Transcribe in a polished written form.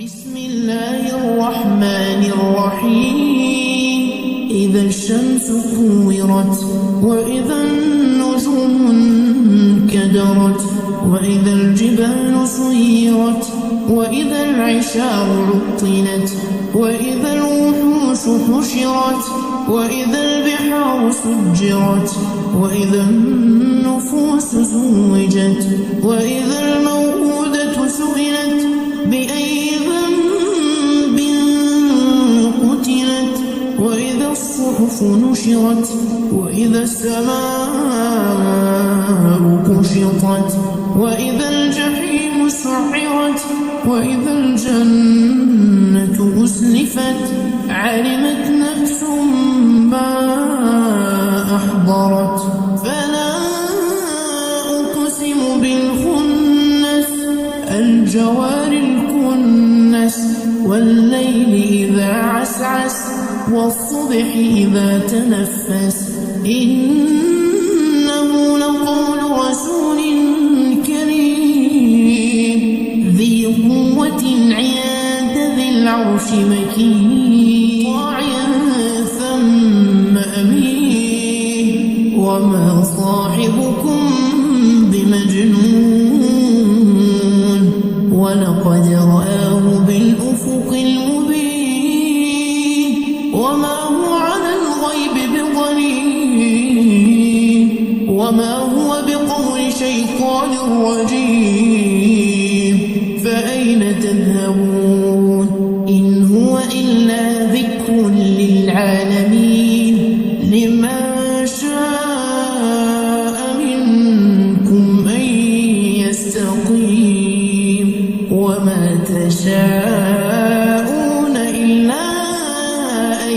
بسم الله الرحمن الرحيم. إذا الشمس كورت وإذا النجوم انكدرت وإذا الجبال سيرت وإذا العشار عطلت وإذا الوحوش حشرت وإذا البحار سجرت وإذا النفوس زوجت وإذا الموءودة سئلت بأي ذنب قتلت وإذا الصحف نشرت وإذا السماء كشطت وإذا الجحيم سعرت وإذا الجنة أزلفت علمت نفس ما أحضرت. فلا أقسم بالخنس الجوار الكنس والليل إذا عسعس والصبح إذا تنفس إنه لقول رسول كريم ذي قوة عند ذي العرش مكين طاع ثم أمين وما صاحبكم بمجنون ولقد رآه بالأفق المبين وما هو على الغيب بضنين وما هو بقول شيطان رجيم. فأين تذهبون إن هو إلا ذكر للعالمين لمن شاء منكم أن يستقيم وما تشاءون إلا أن